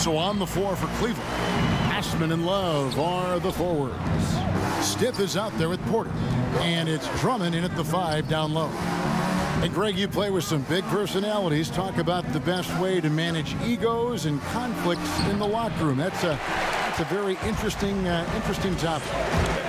So on the floor for Cleveland, Osman and Love are the forwards. Stith is out there with Porter. And it's Drummond in at the 5 down low. And Greg, you play with some big personalities. Talk about the best way to manage egos and conflicts in the locker room. That's a very interesting topic.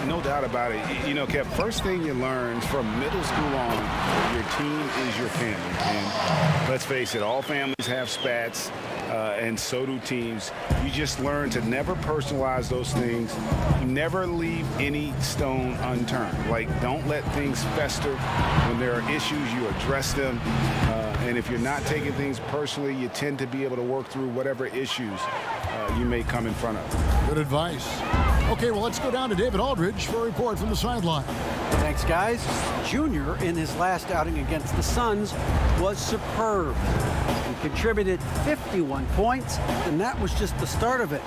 No doubt about it. You know, Kev, first thing you learn from middle school on, your team is your family. And let's face it, all families have spats, and so do teams. You just learn to never personalize those things. You never leave any stone unturned. Like, don't let things fester. When there are issues, you address them. And if you're not taking things personally, you tend to be able to work through whatever issues you may come in front of. Good advice. Okay, well, let's go down to David Aldridge for a report from the sideline. Thanks, guys. Junior, in his last outing against the Suns, was superb. He contributed 51 points, and that was just the start of it.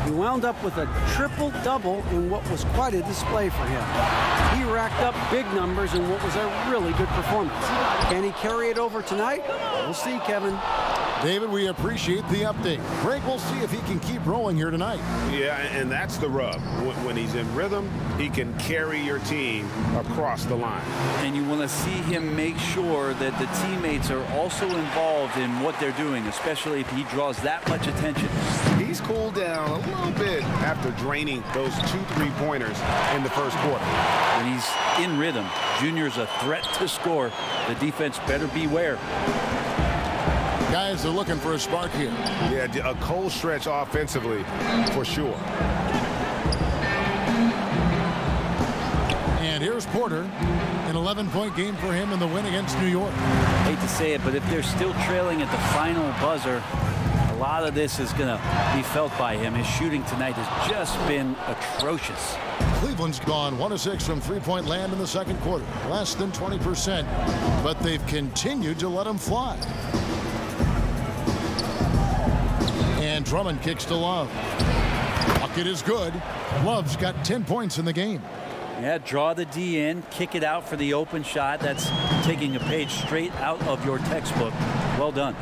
He wound up with a triple-double in what was quite a display for him. He racked up big numbers in what was a really good performance. Can he carry it over tonight? We'll see, Kevin. David, we appreciate the update. Greg, we'll see if he can keep rolling here tonight. Yeah, and that's the rub. When he's in rhythm, he can carry your team across the line. And you want to see him make sure that the teammates are also involved in what they're doing, especially if he draws that much attention. He's cooled down a little bit after draining those 2 3-pointers in the first quarter. When he's in rhythm, Junior's a threat to score. The defense better beware. Guys are looking for a spark here. Yeah, a cold stretch offensively, for sure. And here's Porter. An 11-point game for him in the win against New York. Hate to say it, but if they're still trailing at the final buzzer, a lot of this is going to be felt by him. His shooting tonight has just been atrocious. Cleveland's gone 1 of 6 from three-point land in the second quarter. Less than 20%, but they've continued to let him fly. And Drummond kicks to Love. Bucket is good. Love's got 10 points in the game. Yeah, draw the D in, kick it out for the open shot. That's taking a page straight out of your textbook. Well done.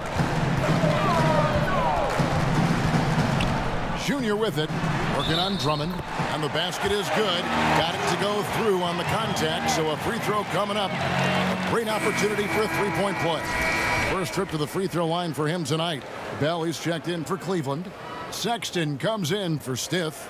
Junior with it, working on Drummond, and the basket is good. Got it to go through on the contact, so a free throw coming up. A great opportunity for a three-point play. First trip to the free throw line for him tonight. Bell is checked in for Cleveland. Sexton comes in for Stith.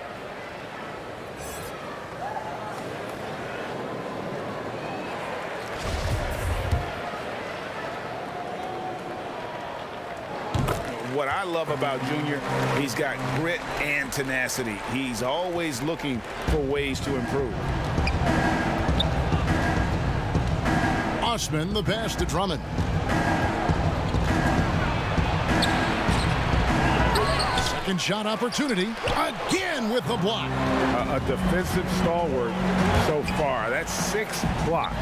What I love about Junior, he's got grit and tenacity. He's always looking for ways to improve. Osman, the pass to Drummond. Second shot opportunity. Again with the block. A defensive stalwart so far. That's 6 blocks.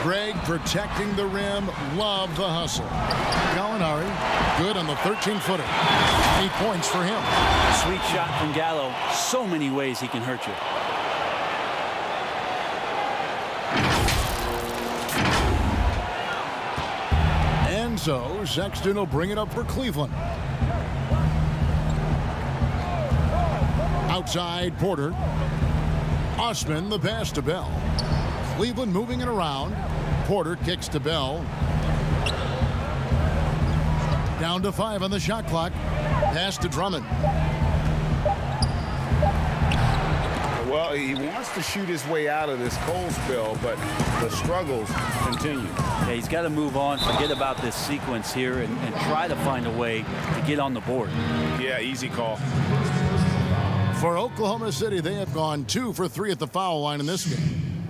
Greg protecting the rim. Love the hustle. Gallinari, good on the 13-footer. 8 points for him. Sweet shot from Gallo. So many ways he can hurt you. And so Sexton will bring it up for Cleveland. Outside Porter. Osman, the pass to Bell. Cleveland moving it around. Porter kicks to Bell. Down to 5 on the shot clock. Pass to Drummond. Well, he wants to shoot his way out of this cold spell, but the struggles continue. Yeah, he's got to move on, forget about this sequence here, and try to find a way to get on the board. Yeah, easy call. For Oklahoma City, they have gone 2 for 3 at the foul line in this game.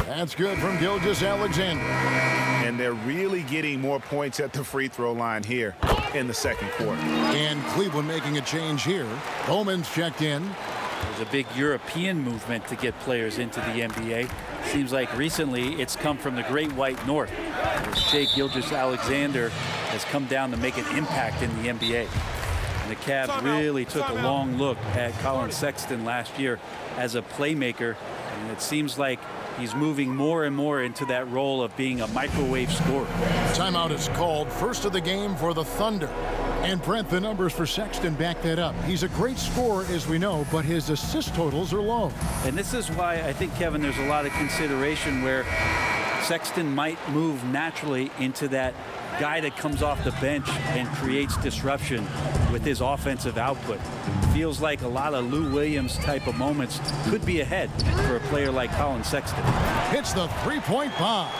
That's good from Gilgeous-Alexander. And they're really getting more points at the free throw line here in the second quarter. And Cleveland making a change here. Bowman's checked in. There's a big European movement to get players into the NBA. Seems like recently it's come from the Great White North. Shai Gilgeous-Alexander has come down to make an impact in the NBA. And the Cavs really took a long look at Colin Sexton last year as a playmaker. And it seems like he's moving more and more into that role of being a microwave scorer. Timeout is called. First of the game for the Thunder. And Brent, the numbers for Sexton back that up. He's a great scorer, as we know, but his assist totals are low. And this is why I think, Kevin, there's a lot of consideration where Sexton might move naturally into that guy that comes off the bench and creates disruption with his offensive output. Feels like a lot of Lou Williams type of moments could be ahead for a player like Colin Sexton. Hits the three-point bomb.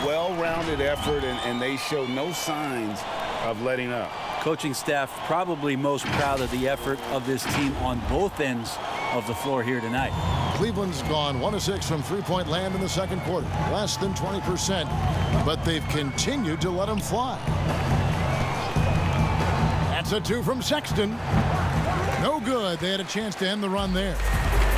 Well-rounded effort, and they show no signs of letting up. Coaching staff probably most proud of the effort of this team on both ends of the floor here tonight. Cleveland's gone 1 of 6 from three-point land in the second quarter. Less than 20%, but they've continued to let them fly. That's a 2 from Sexton. No good. They had a chance to end the run there.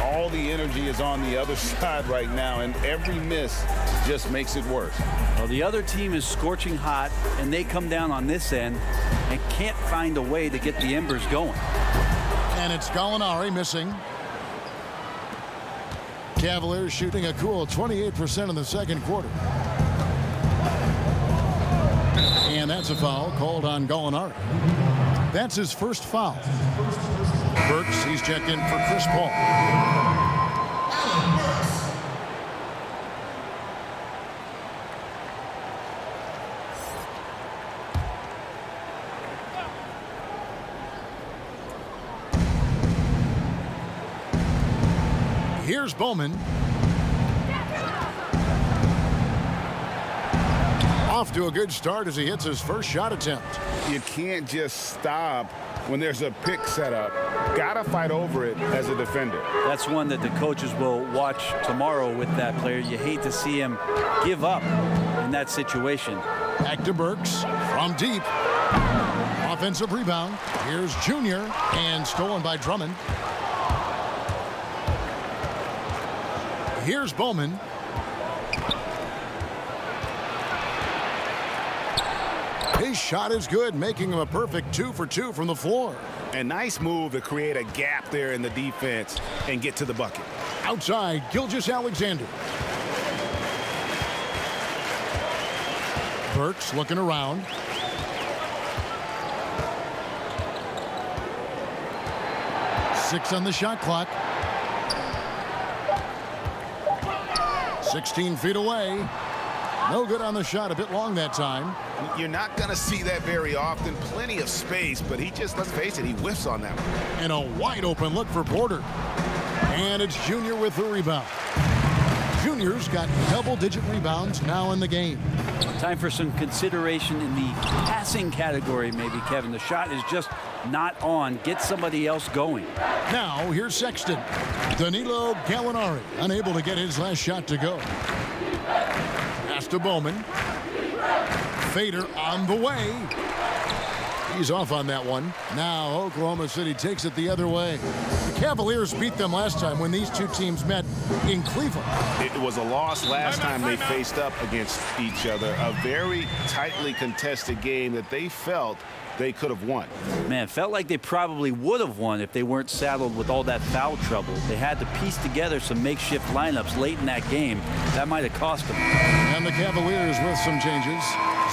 All the energy is on the other side right now, and every miss just makes it worse. Well, the other team is scorching hot, and they come down on this end and can't find a way to get the embers going. And it's Gallinari missing. Cavaliers shooting a cool 28% in the second quarter. And that's a foul called on Gallinari. That's his first foul. Burks, he's checked in for Chris Paul. Here's Bowman. Off to a good start as he hits his first shot attempt. You can't just stop when there's a pick set up. Gotta fight over it as a defender. That's one that the coaches will watch tomorrow with that player. You hate to see him give up in that situation. Back to Burks from deep. Offensive rebound. Here's Junior, and stolen by Drummond. Here's Bowman. His shot is good, making him a perfect 2 for 2 from the floor. A nice move to create a gap there in the defense and get to the bucket. Outside, Gilgeous-Alexander. Burks looking around. Six on the shot clock. 16 feet away. No good on the shot. A bit long that time. You're not going to see that very often. Plenty of space, but he just, let's face it, he whiffs on that one. And a wide open look for Porter. And it's Junior with the rebound. Junior's got double-digit rebounds now in the game. Time for some consideration in the passing category, maybe, Kevin. The shot is just not on. Get somebody else going. Now, here's Sexton. Danilo Gallinari, unable to get his last shot to go. Pass to Bowman. Fader on the way. He's off on that one. Now Oklahoma City takes it the other way. The Cavaliers beat them last time when these two teams met in Cleveland. It was a loss last time they faced up against each other. A very tightly contested game that they felt they could have won. Man, felt like they probably would have won if they weren't saddled with all that foul trouble. They had to piece together some makeshift lineups late in that game. That might have cost them. And the Cavaliers with some changes.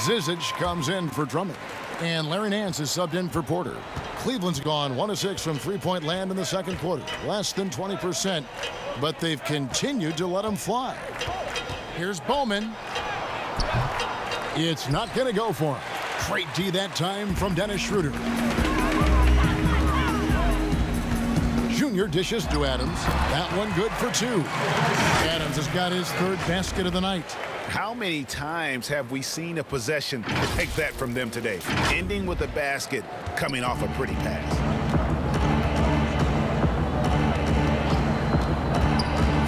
Zizic comes in for Drummond. And Larry Nance is subbed in for Porter. Cleveland's gone 1 of 6 from three-point land in the second quarter. Less than 20%, but they've continued to let them fly. Here's Bowman. It's not going to go for him. Great D that time from Dennis Schroeder. Junior dishes to Adams. That one good for 2. Adams has got his third basket of the night. How many times have we seen a possession like that from them today? Ending with a basket, coming off a pretty pass.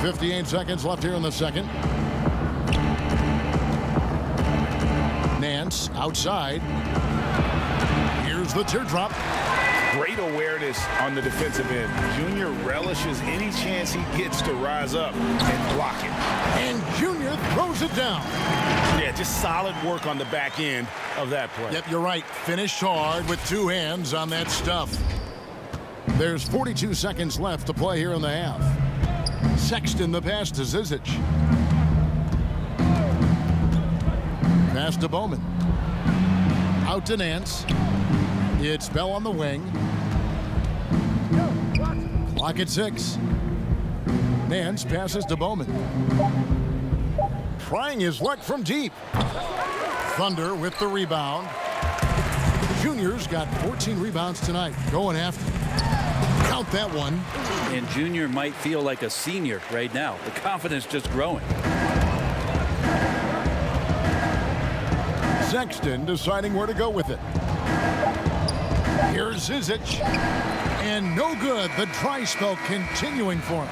58 seconds left here in the second. Nance outside. Here's the teardrop. great awareness on the defensive end. Junior relishes any chance he gets to rise up and block it. And Junior throws it down. Yeah, just solid work on the back end of that play. Yep, you're right. Finished hard with two hands on that stuff. There's 42 seconds left to play here in the half. Sexton the pass to Zizic. Pass to Bowman. Out to Nance. It's Bell on the wing. Clock at 6. Nance passes to Bowman. Trying his luck from deep. Thunder with the rebound. Junior's got 14 rebounds tonight. Going after. Count that one. And Junior might feel like a senior right now. The confidence just growing. Sexton deciding where to go with it. Here's Zizic. And no good. The dry spell continuing for him.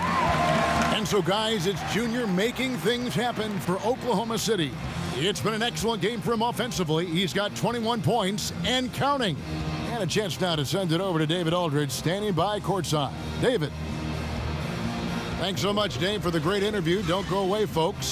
And so, guys, it's Junior making things happen for Oklahoma City. It's been an excellent game for him offensively. He's got 21 points and counting. And a chance now to send it over to David Aldridge, standing by courtside. David. Thanks so much, Dave, for the great interview. Don't go away, folks.